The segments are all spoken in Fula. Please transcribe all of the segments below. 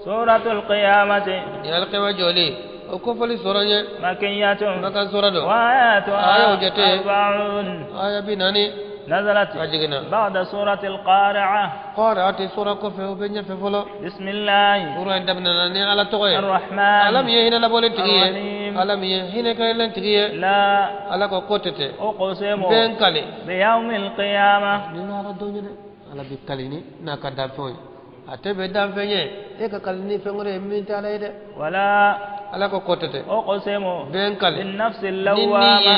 سورة القيامة يا القيامة جولي وكفل سورة مكية مكان سورة دو وآياتها آية وجتة 40 آية بناني نزلت أجينا بعد سورة القارعة قارعة سورة كفل وبنيا في فلو بسم الله سورة عندنا ناني على تقوي الرحمن ألم يهين لبولين تقيه الرحيم ألم يهين كايلن تقيه لا على كوكوتة أقسم بين كالي بيوم القيامة نينا على دوني على بكاليني ناكا دافوي أتبع دافني إيكا كاليني فنغري مين تعالى ده ولا على كوكوتة أقسم بين كالي بالنفس اللوامة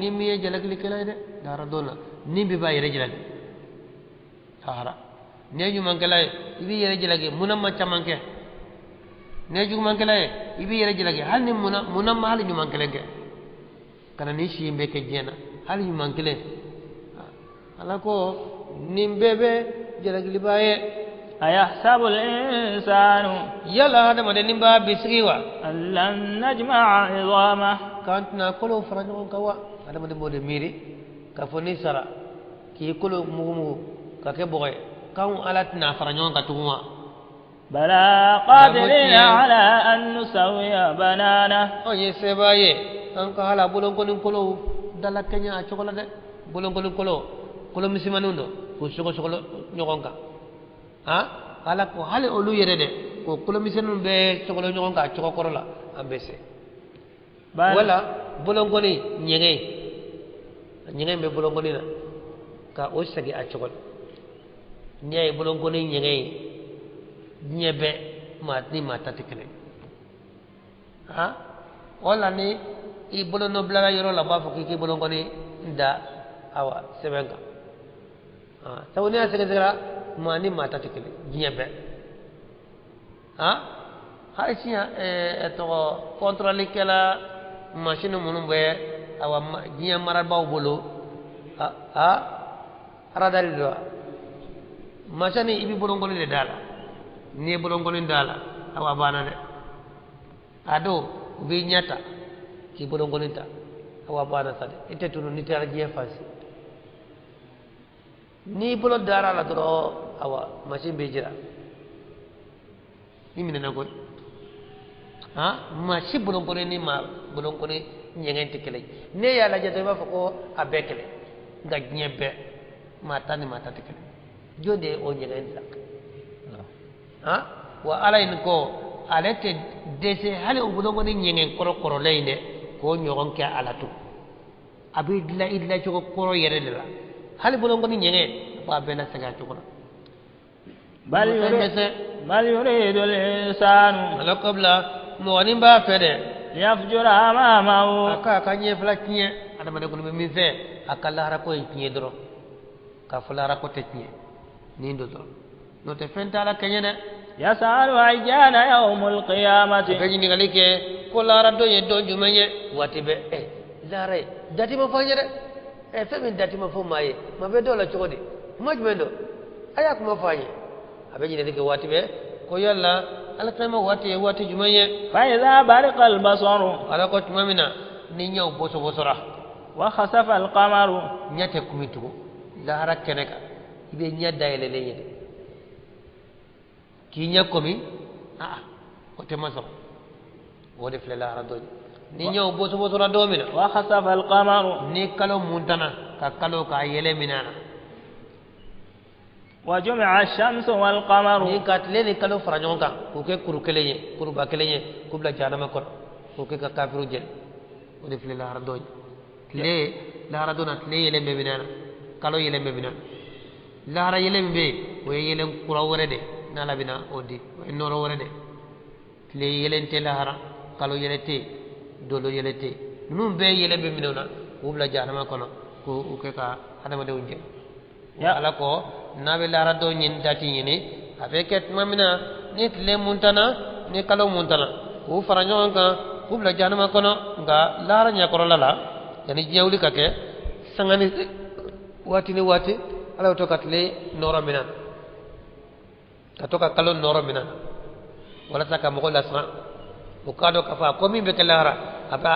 نيمي جلك لكلا ده دارا دونا نيمي باي رجلك sahara neju mankala ibi yere jilage munam ma chamanke neju mankala ibi yere jilage hal ni munam ma hal ni mankala ge kana ni shi mbeke jena hal ni mankale ala ko nimbebe jilage libaye ayahsabu al-insanu yala hada made nimba bisriwa allan najma'a idama kantna kolo farajo kawa hada made bode miri ka foni sara ki kolo mugumu kake boy kan alat na faranyon ka tuma bala qadirina ala an nusawiya banana o ye sebaye an ka hala bolon kolo dala kenya a chokolade bolon kolo misimanundo ko sokolo nyogonka ha ala ko hale olu yere de ko kolo misenun be sokolo nyogonka chokokorola ambese wala bolon koni nyenge be bolon koni na ka o sagi a chokol ñay bolon ko ni ñay ñebe ni mata tikene ha wala ni i bolon no blaga yoro la ba fo ki bolon ko ni da awa sebenga ha tawni asege dara ni mata tikene ñebe ha ha isiya to contrôler kala machine munum be awa ñe maral baw bolo ha radar do masani ibi bolongoni de dala ni bolongoni dala awa bana de ado bi nyata ki bolongoni ta awa bana sade ite tunu ni tara je fasi ni bolo dara la dro awa machine be jira ni minena ko ha machi bolongoni ni ma bolongoni nyengenti kele ne ya la je to ba ko abekele ga nyebe mata ni mata tikele jonde o nyegenda ha wa alain ko alete dese hale o budongo ni nyengen koro leinde ko nyogon ke alatu abi idla ko koro yere la hale budongo ni nyengen ba bela saga to ko bal yuridu al-insanu ala qabla mo wani ba fede yafjura amamahu aka kanye flaknye adama de ko min fe akalla hara ko kinye dro ka fulara ko teknie nindo do no te fenta la kenyene yasalu ajana yawmul qiyamati be ni galike ko lara do ye do jumenye watibe lare dati ma fanyere fe min dati ma fo maye ma be do la chodi majmendo aya ko ma fanye abe ni dike watibe ko yalla ala tama wati jumenye fa idha bariqa al-basaru ala ko tumamina ni nyaw bosora wa khasafa al-qamaru nyate kumitu lara keneka ibe nyadda ele leñe ki ñakomi o te maso o def le la rado ni ñew boso ra domina wa khasafa al-qamaru ni kalo muntana ka kalo ka yele minana wa jumi'a ash-shamsu wal-qamaru ni katle ni kalo farañonka ko ke kuru keleñe kuru ba keleñe kubla janama ko ko ke ka kafiru jel o def le la rado le la rado na le yele be minana kalo yele be minana lara yelem be o yelem kura wore de na labina odi o noro wore de le yelente lara kalo yelete dolo yelete num be yelembe minona wubla janama kono ko ke ka adama de unje ya ala ko nabe lara do nyin dati nyini avec mamina ni le muntana ni kalo muntana ko faranyo ka wubla janama kono nga lara nya korola la yani jewli kake sangani wati ni wati ala to katle noro minan katoka kalo noro minan wala taka mo la sa o kado ka fa ko mi be kala aba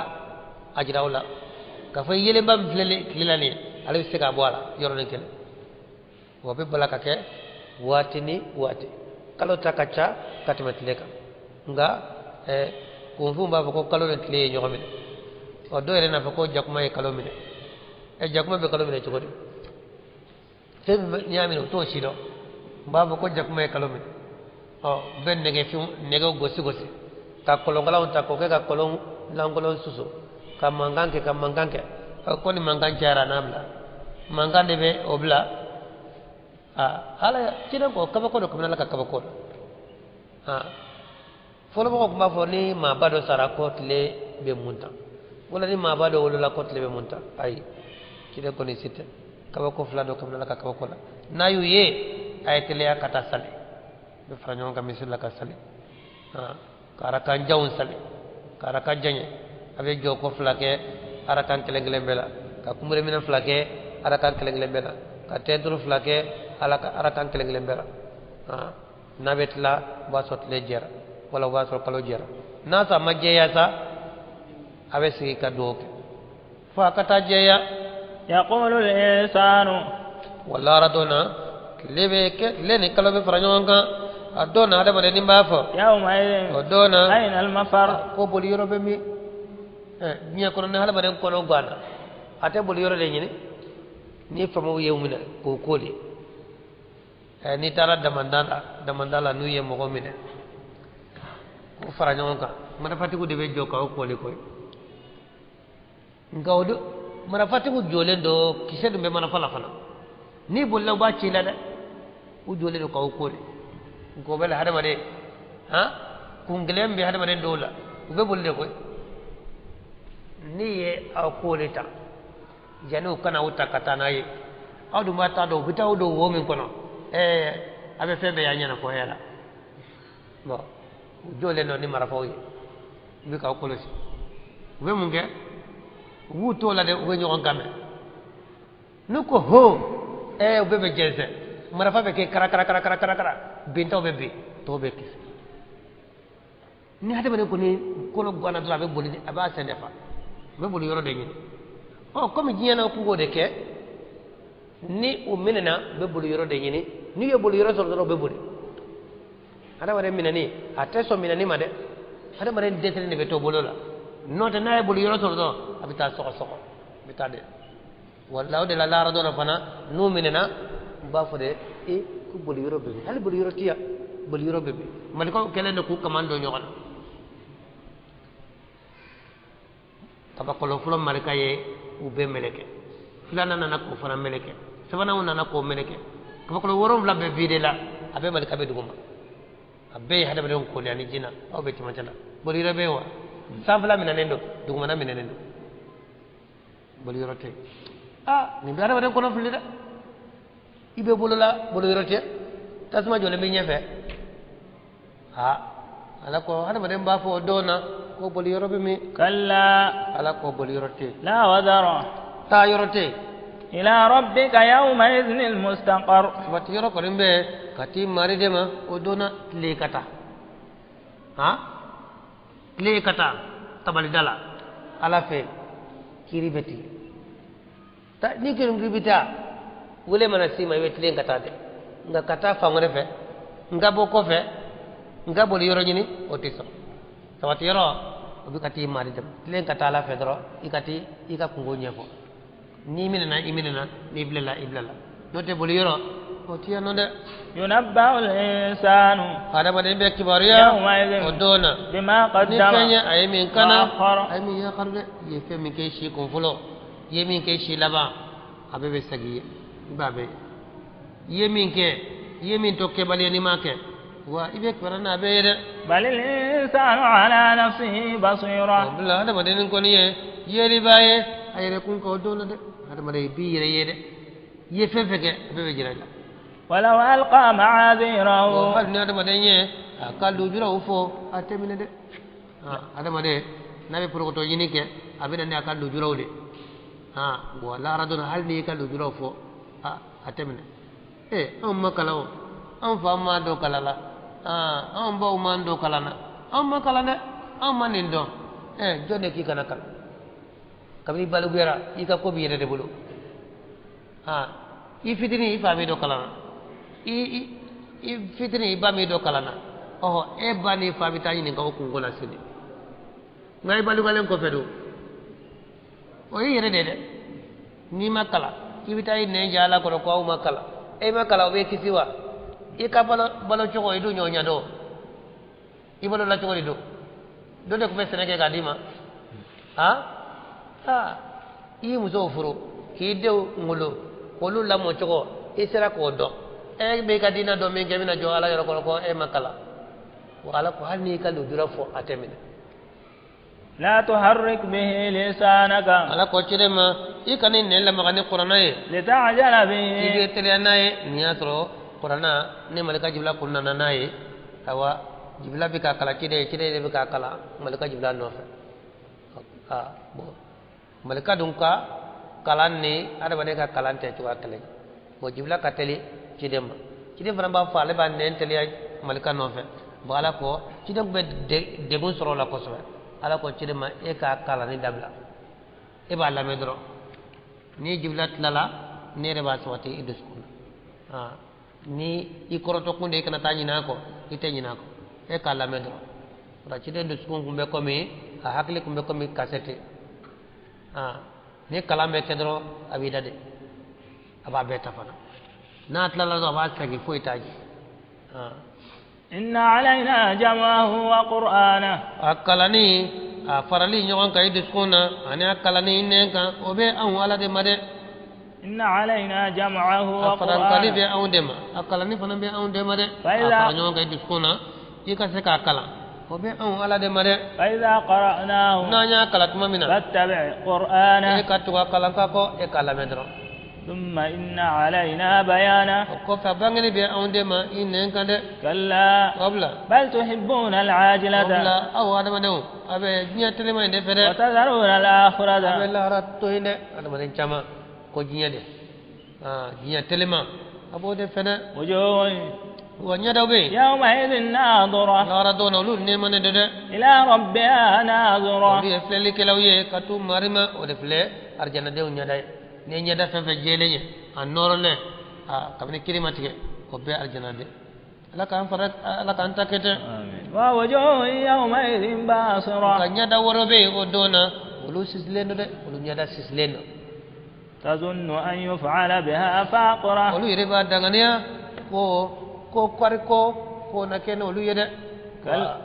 ajrawla ka fa yele mbam filani ala sika boala yoro ne kel wo be bala ka ke wati ni wati kalo ta kacha katima tileka nga ko fu mba ko kalo le tile nyoxamine o do rena fa ko jakuma e kalo mine e jakuma be kalo mine ci godi fe nyamino to ci do mba ko jakuma e kalo mine o ben nege fi nego gosi gosi ka kolon ngala ta ko ke ka kolon langolon susu ka manganke ko ni mangan cara namla mangan debe obla ala cina ko kaba ko do ko nala ka kaba ko folo ko ma fo ni ma bado sara ko tle be munta wala ni ma bado wala ko tle be munta ay cina ko ni site kaba ko fla do ko nala ka kaba ko la nayu ye ay tle ya kata sale be franyon ka misil la ka sale kara kan jawun sale kara ka janye avec joko flake arakan kelengele bela ka kumure mina flake arakan kelengele bela ka tedru flake arakan kelengele bela nabetla ba sot le jera wala ba sot kalo jera na sa majeya sa avesi ka doke fa kata jeya yaqulu al-insanu wala radona lebe ke leni kalo be franjonga adona ada bade nimba fo yawma idin odona ayna al-mafar ko boli yorobe mi ñe ko ne hala baden ko no gana ate bol yoro de ñini ni famo yewmina ko koli ni tara damandala nu ye mo mine ko fara ñon ka mara fatiku de be joka ko koli koy ngawdo mara fatiku jole do kise dum be mana fala fala ni bolla ba ci la de u jole do ko koli ko bele hada bade kunglem be hada bade dola be bolle koy ni ye aw kolita janu kana uta katana ye aw du mata do bitaw do wo min kono abe febe ya nyana ko hela bo jole no ni mara fawyi bi ka kolosi we munge wu to la de we nyon game nuko ho bebe jelse mara fa be ke kara bintaw be bi to be kis ni hade bane ko ni kono gona dra be boli aba senefa be boli yoro de ñi comme jiena ko ngode ke ni o minena be boli yoro de ñi ni yo boli yoro so do be boli ada ware minani ate so minani ma de ada mare detere ne be to bolola note na boli yoro so do abita soko bita de walla de la lara do na fana no minena ba fo de ko boli yoro be hal boli yoro tiya boli yoro be mal ko kele ne ku kamando ñoxal kaba kolo fulo marika ye ube meleke filana nana ko fana meleke sabana nana ko meleke kaba kolo worom la be vide la abe malika be duguma abe hada be ko ni jina aw be timantala boli rebe wa safla mina nendo duguma na mina nendo boli rote ni be hada be ko no fulida ibe bolola boli rote tasma jole be nyefe ala ko hada be ba fo dona ko boli yorobe mi kalla ala ko boli yorote la wadara ta yorote ila rabbika yawma idhin almustaqar wat yoro ko rembe kati mari dema o dona le kata le kata tabali dala ala fe kiribeti ta ni kirim ribita wole mana sima wet le kata de nga kata fangore fe nga boko fe nga boli yoro nyini o tiso tawati yoro obi kati mari dem len kata la fedro ikati ika kungo nyefo ni minena ni iblala note boli yoro o tiya no de yunabbahu al-insanu ada bade be kibariya o dona bima qaddama ni kanya ay min kana ay min ya kharde ye fe min ke shi ko fulo ye min ke shi laba abe sagi babe ye min to ke bale ni make wa ibe kwarana be yede balil insanu ala nafsihi basira billa hada maden ko ni yeri baye ayre kun ko dona de hada mare bi yede ye fefeke be jiraja walau alqa ma'adhirahu o hal ni hada maden ye akalu jura ufo atemine de hada made nabe pour ko to yini ke abina ne akalu jura de wala raduna hal ni akalu jura ufo atemine amma kalaw am fa ma do kalala am ba man do kalana am ma kalana am manin do jone ki kana kal kabri balu gera ika ko bi de bulu i fitini i fa be do kalana i fitini ba mi do kalana oh e bani fa bi tani nga ko ngola sidi ngai balu galen ko fedu o yere de ni makala ibita ne jala ko ko makala e makala o be kisiwa e ka balo chogo idu nyonya do ibalo la chogo do de ko be seneke ga dima i muso furu k'i dew ngolo k'olu lamɔ cogo i sera k'o dɔn e bɛ ka diinɛ dɔn min kɛ bɛna jɔ ala yɔrɔ kɔnɔ ko e ma kalan wa ala ko hali n'i ka lujura fɔ a tɛ minɛ. لا تحرك به لسانك ala ko cire ma i kana nɛn lamaga ni kuranna ye لتعجل i به bɛ teliya n'a ye nin y'a sɔrɔ kuranna ni malika jibila kun nana n'a ye awa jibila bɛ ka kalan ciden ye ciden de bɛ ka kalan malika jibila nɔfɛ bon malika dun ka kalan ni adamaden ka kalan tɛ cogoya kelen bon jibila ka teli ciden ma ciden fana b'a fɔ ale b'a nɛn teliya malika nɔfɛ bon ala ko ciden tun bɛ degun sɔrɔ o la kosɛbɛ ala ko ciden ma e ka kalanni dabila e b'a lamɛn dɔrɔn ni jibila tilala ne yɛrɛ b'a sabati i dusukun na ni i kɔrɔtɔ kun de i kana taa ɲinɛ a kɔ i tɛ ɲinɛ a kɔ e k'a lamɛn dɔrɔn o la ciden dusukun kun bɛ komi a hakili kun bɛ komi kasɛti ni kalan bɛ kɛ dɔrɔn a b'i da de a b'a bɛɛ ta fana n'a tilala dɔrɔn a b'a segin foyi t'a je إن علينا جمعه وقرآنه a kalani a farali ɲɔgɔn kan i dusukun na ani a kalani i nɛn kan o bɛ anw ala de ma dɛ إن علينا جمعه a farankali bɛ وقرآنه anw de ma a kalani fana bɛ anw de ma dɛ a فإذا fara ɲɔgɔn kan i dusukun na i ka se k'a kalan o bɛ anw ala de ma dɛ فإذا قرأناه n'an y'a kalan tuma min na فاتبع قرآنه e ka tugu a kalan ka kɔ e k'a lamɛn dɔrɔn ثم إن علينا بيانه o kɔfɛ a bangeni bɛ anw de ma i nɛn kan dɛ كلا o bila بل تحبون العاجلة Wabila aw adamadenw a bɛ diɲɛ telima in de fɛ dɛ وتذرون a bɛ الآخرة lahara to yen dɛ adamaden caman ko diɲɛ de diɲɛ telima a b'o de fɛ dɛ وجوه wa ɲɛ dɔw bɛ yen يومئذ ناظرة lahara dɔw la olu nɛɛma ne de dɛ إلى ربها ناظرة olu ye filɛlikɛlaw ye ka t'u mari ma o de filɛ arijanadenw ɲɛda ye ni ye ɲɛda fɛn fɛn jɛlen ye a nɔrɔlen kabini kiri ma tigɛ o bɛɛ arijanaden ala k'an fara ala k'an ta kɛ dɛ ووجوه يومئذ nka باصرة ɲɛda wɛrɛ bɛ yen o don na olu sisilen don dɛ olu ɲɛda sisilen don تظن أن يفعل بها فاقرة olu yɛrɛ b'a danganiya ko kariko ko na kɛ n'olu ye dɛ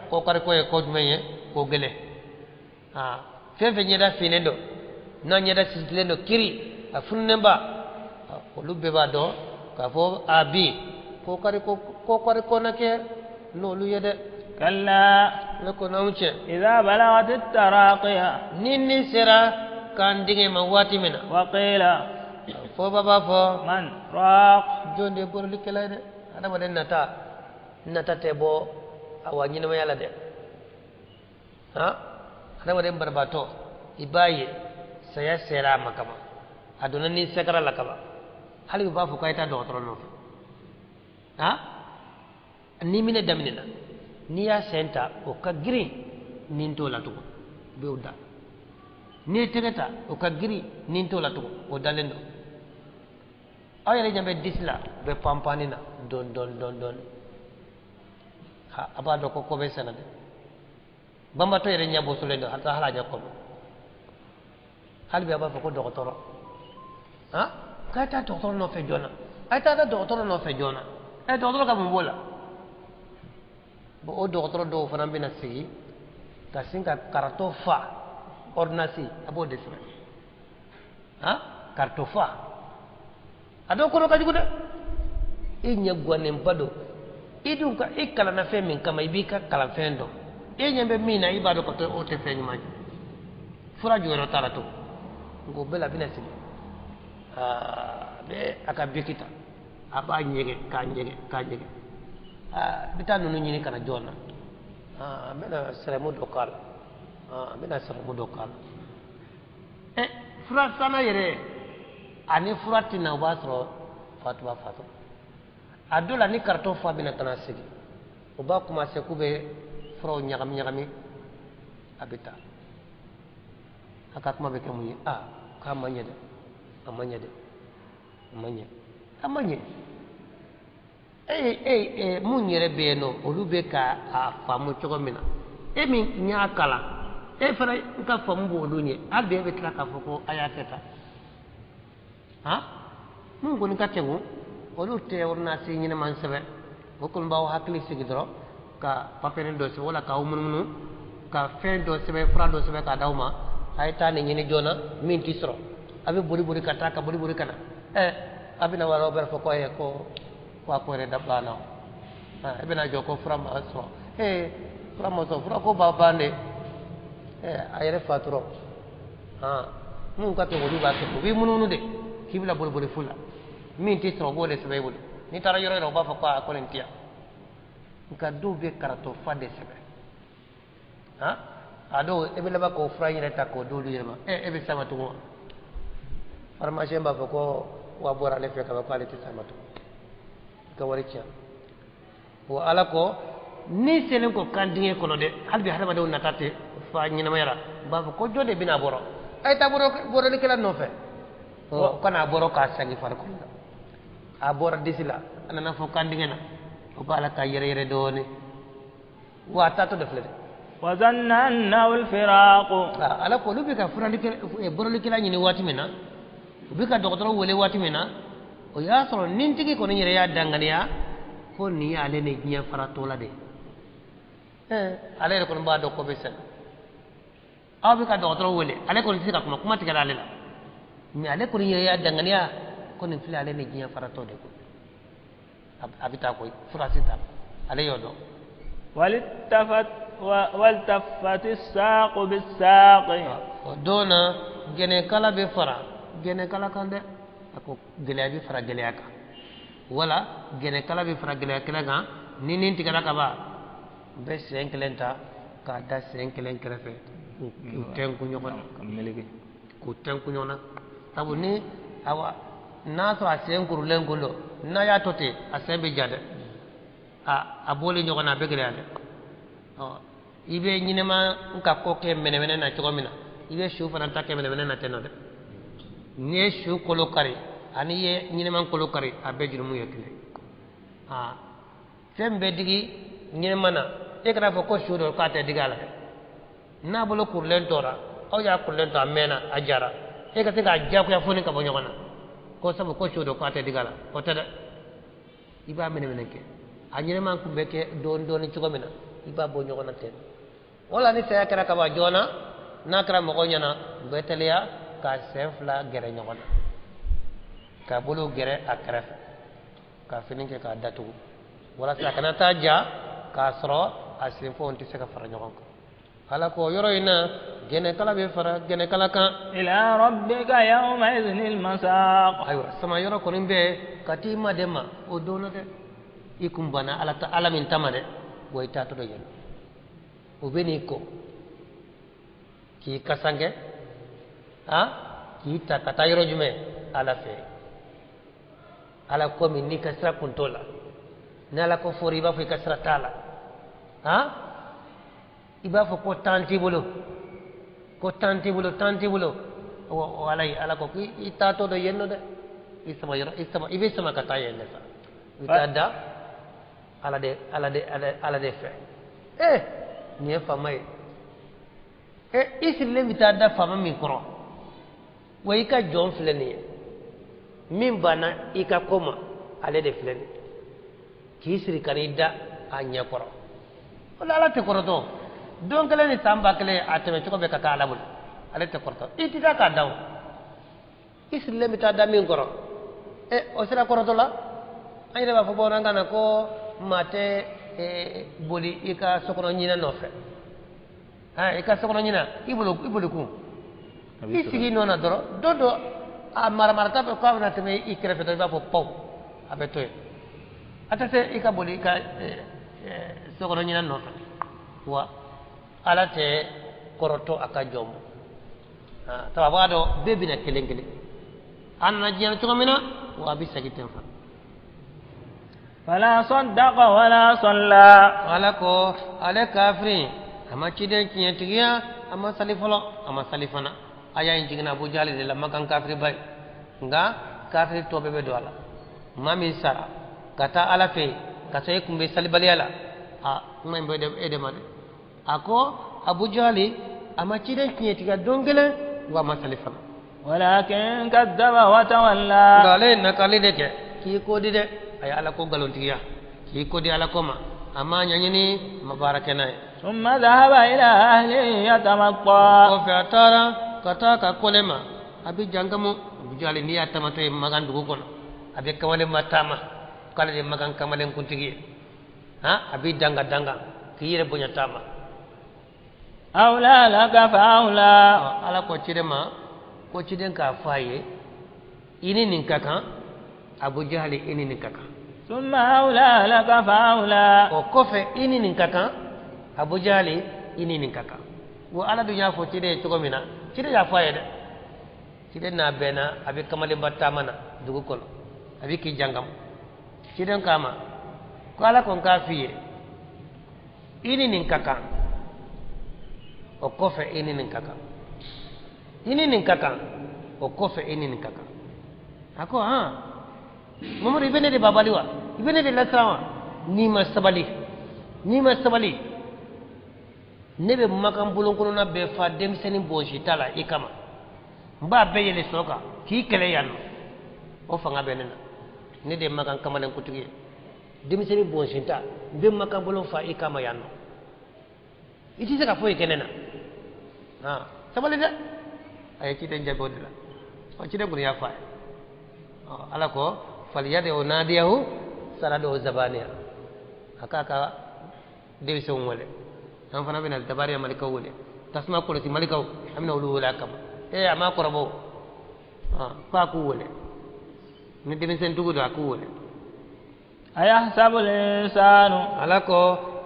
ko kariko ye ko jumɛn ye ko gɛlɛn fɛn fɛn ɲɛda finnen don n'a ɲɛda sisilen don kiri a fununen ba olu bɛɛ b'a dɔn k'a fɔ a bi ko kariko na kɛ n'olu ye dɛ كلا ne ko n'anw cɛ إذا بلغت التراقي ni sera k'an dingɛ ma waati min na وقيل fo ba b'a fɔ من راق jɔn de ye borolikɛla ye dɛ adamaden nata tɛ bɔ awa ɲɛnamaya la dɛ adamaden banabaatɔ i b'a ye saya sera a ma kaban a donna ni sɛgɛra la kaban hali u b'a fɔ k'a ye taa dɔgɔtɔrɔ nɔfɛ ni minɛ daminɛna n'i y'a sɛn ta o ka girin ni t'o la tugun u b'o da n'i ye tɛgɛ ta o ka girin ni t'o la tugun o dalen don aw yɛrɛ ɲɛ bɛ disi la u bɛ panpanni na dɔɔni a b'a dɔn ko bɛ sɛnɛ dɛ banbatɔ yɛrɛ ɲɛ bosolen don hali a ɲɛ kɔnɔ hali bi a b'a fɔ ko dɔgɔtɔrɔ k'a ye taa dɔgɔtɔrɔ nɔfɛ joona a ye taa dɔgɔtɔrɔ nɔfɛ joona dɔgɔtɔrɔ ka mun b'o la bon o dɔgɔtɔrɔ dɔw fana bɛna sigi ka sin ka karatɔ fa ordonnance a b'o de sɛbɛn karatɔ fa a dɔw kɔnɔ ka jugu dɛ i ɲɛ gannenba don i dun ka i kalanna fɛn min kama i b'i ka kalanfɛn dɔn e ɲɛ bɛ min na i b'a dɔn ka o tɛ fɛn ɲuman ye fura jɔyɔrɔ t'a la to nka o bɛɛ la a bɛna sigi bɛ a ka biki ta a b'a ɲɛgɛn k'a ɲɛgɛn n bɛ taa ninnu ɲini ka na jɔn na n bɛna sɛrɛmu dɔ k'a la fura sanan yɛrɛ ani fura tɛ na o b'a sɔrɔ fatuba fatu a dɔ la ni karitɔ fa bɛna ka na sigi o b'a commencé k'u bɛ furaw ɲagami a bɛ taa a ka kuma bɛ kɛ mun ye k'a ma ɲɛ dɛ a ma ɲɛ mun yɛrɛ bɛ yen nɔ olu bɛ ka a faamu cogo min na e min y'a kalan e fana ka faamu b'olu ɲɛ hali bi e bɛ tila k'a fɔ ko a y'a kɛ tan mun kɔni ka tɛmɛ olu tɛ ordonnance ɲɛnama sɛbɛn o kɔni b'aw hakili sigi dɔrɔn ka papier dɔ sɛbɛn wala k'aw munumunu ka fɛn dɔ sɛbɛn fura dɔ sɛbɛn k'a d'aw ma a ye taa nin ɲini joona min tɛ sɔrɔ a bɛ boli ka taa ka boli ka na a bɛna wala aw bɛ fɔ ko ko a ko yɛrɛ dabila na e bɛna jɔ ko fura ma sɔrɔ fura ma sɔrɔ fura ko b'a ban de a yɛrɛ fatura mun ka kɛ olu b'a kɛ u b'i munumunu de k'i bɛna boli fu la min tɛ sɔrɔ o b'o de sɛbɛn i bolo n'i taara yɔrɔ yɔrɔ u b'a fɔ ko a ko nin tɛ yan nka dɔw bɛ karatɔ fa de sɛbɛn a dɔw e bɛ laban k'o fura yɛrɛ ta k'o d'olu yɛrɛ ma e bɛ s'a ma tugun wa pharmacien b'a fɔ ko wa bɔra ale fɛ kaban ko ale tɛ s'a ma tugun i ka wari tiɲɛ wa ala ko ni selen ko kan dingɛ kɔnɔ dɛ hali bi hadamadenw nata tɛ fa ɲɛnamaya la u b'a fɔ ko jɔ de bɛna bɔrɔ a ye taa bɔrɔlikɛla nɔfɛ kana a bɔrɔ k'a sagi farikolo la a bɔra disi la a nana fɔ kan dingɛ na o b'a la ka yɛrɛ dɔɔnin wa a taatɔ de filɛ dɛ وظن أنه الفراق ala ko olu bɛ ka bɔrɔlikɛla ɲini waati min na u bɛ ka dɔgɔtɔrɔ wele waati min na o y'a sɔrɔ nintigi kɔni yɛrɛ y'a danganiya ko nin ye ale ni diɲɛ faratɔ la de ale yɛrɛ kɔni b'a dɔn ko bɛ sɛnɛ aw bɛ ka dɔgɔtɔrɔ wele ale kɔni tɛ se ka kuma tigɛra ale la mais ale kɔni yɛrɛ y'a danganiya ko nin filɛ ale ni diɲɛ faratɔ de ko a bɛ taa koyi fura si t'a la ale y'o dɔn والتفت الساق بالساق دون جنكلا بفرا جنكلا كان ده أكو جليا بفرا جليا كا ولا جنكلا بفرا جليا كلا كان نين تكلا كبا بس سينكلين تا كادا سينكلين كرفة كوتين كونيونا تابو ني أوا ناسو أسين كرولين كلو نايا توتي أسين بيجاد أبولي نيوكنا بيجريان ibe ñinema nka ko ke mene na cogo mina ibe shu fana ta ke mene na teno de ne shu kolo kari ani ye ñinema kolo kari abe jurumu yekle fembe digi ñinema na e kana fo ko shu do ka te digala na bolo kurlen tora o ya kurlen to amena ajara e ka te ga jaku ya foni ka bo ñogona ko sabu ko shu do ka te digala o tada iba mene ke a ñinema ku be ke don cogo mina iba bo ñogona ten wala ni saya kira kaba jona na kira mo nyana betelia ka sefla gere ñogona ka bulu gere akref ka finin ke ka datu wala sa kana ta ja ka soro asin fo onti se ka fara ñogon ko ala ko yoro ina gene kala be fara gene kala kan ila rabbika yawma idhnil masaq aywa sama yoro ko nimbe katima dema o dono de ikum bana ala ta alamin tamade boy tato do yen o beni ko ki kasange ki ta kata yoro jume ala fe ala ko min ni kasra kuntola nala ko fori ba fe kasra tala iba fo ko tanti bolo o alai ala ko ki tato do yenno de isama yoro isama ibe sama kata yenne sa itada ala de fe ni famay isille mitada fama min koro way ka jon fleni min bana ika koma ale de fleni ki siri kanida anya koro wala ala te koro to don kala ni samba kale ateme ko be ka kala bul ale te koro to itida ka daw isille mitada min koro o sira koro to la ayre ba fo bona ngana ko mate boli ika sokono ñina nofe ika sokono ñina ibulu ku isigi nona doro dodo a maramarata ko awna teme ikrefe to ba fo paw abe toy atase ika boli ika sokono ñina nofe wa ala te koroto aka jom tawa bado bebina kelengele anna jiyana to mina wa bi sagiten fa فلا صدق ولا صلى على كو على كافرين اما تشيدن كينتيا اما سليفلو اما سليفنا ايا انجينا ابو جالي لما كان كافر باي nga kafir tobe be dola mami sara kata ala fe kata e kumbe salibaliala ngam be de ma ako Abu Jahli ama cide kinyeti ga dongele wa masalifana ولكن كذب وتولى gale nakali de ke ki ko di de ay ala ko galontiya ki ko di ala ko ma ama nyanyini mabarake nay ثم ذهب إلى أهله يتمطى ko fe atara kata ka kolema abi jangamu Abu Jahli ni atamato e magan dugo kono abi kamale matama kala de magan kamale kuntigi abi danga ki yere bonya tama أولى لك فأولى ala ko cirema ko ciden ka faye ini nin kakan Abu Jahli ini nin kakan ثم أولى لك فأولى o kofe ini nin kakan Abu Jahli ini nin kakan wo ala dunya fo cide to gomina cide ya faye de cide na bena abi kamale battamana dugu kono abi ki jangam ciden kama ko ala kon ka fiye ini nin kakan o kofe ini nin kakan o kofe ini nin kakan ako mamari ibene de babaliwa ibene de latrawa ni ma sabali nebe makan bulon kono na be fa demseni bonji tala ikama mba be yele soka ki kele yanno o fanga benena ne de makan kamalen kutugi demseni bonji ta be makan bulon fa ikama yanno iti saka fo ikenena sabali de ay ci den jago dila o ci de bur ya fa ala ko fal yade o nadiyahu sarado zabaniya akaka dewi so wole am fana bena tabariya malika wole tasma ko ti malika amna wulu wala kam ama ko rabo fa ku wole ni dewi sen dugu da ku wole أيحسب الإنسان ala ko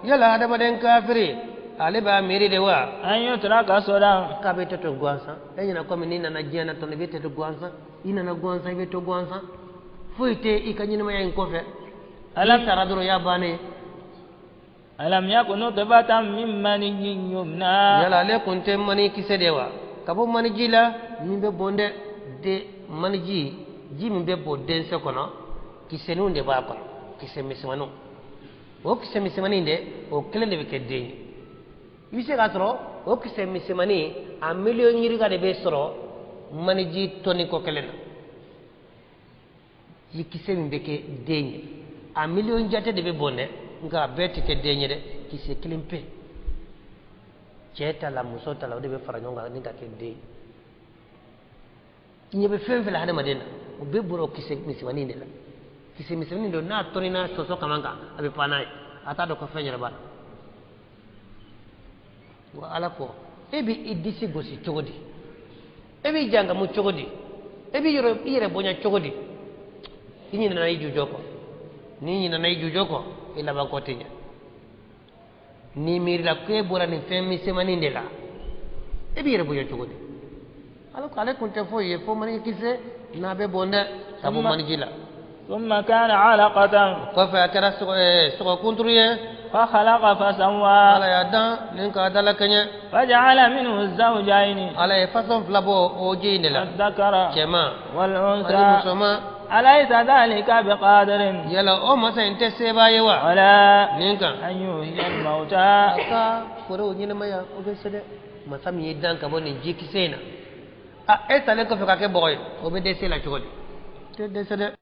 yala adama den kafiri ale ba miri de wa أن يترك سدى ka be to gwansa enyina ko mi nina na jena to ne be to gwansa ina na gwansa be to gwansa foite ikanyina ma yin kofe alam taraduro ya bane ألم يكن نطفة من مني يمنى yala le kunte mani kisedewa kabo mani jila min be bonde de mani ji min be bodden se kono kisenu de ba kono kise misimanu o kise misimani de o kelen de be kedde yise ga tro o kise misimani a million yiri ga de be soro mani ji toni ko kelen yi kise min be ke denye a million jate de be bonde nga beti ke denye de kise klimpe ceta la musota la de be fara nyonga ni ka ke de nyebe femfe la hada madena o be buro kise misimani de la kise misimani do na toni na soso kamanga abe panai ata do ko fenyere ba wa ala ko ebi idisi gosi chogodi ebi janga mu chogodi ebi yoro ire bonya chogodi ni na yi jujoko ni na yi jujoko ila ba ko tinya ni mir la ke bora ni femi semani ndela ebi ire bonya chogodi ala ko ale kunte fo ye fo mani kise na be bonda sabu mani jila ثم كان علقة kofa kera so kuntruye فخلق فسوى ala ya dan nin ka dala kanya فجعل منه الزوجين ala e façon flabo o jinde la الذكر kema والأنثى musoma أليس ذلك بقادر yala o masa inte seba yewa على ninka أن يحيي الموتى aka koro nyina maya o be sede masami dan ka boni jikisena esa le ko fe ka ke boy o be de sela chogodi te de sede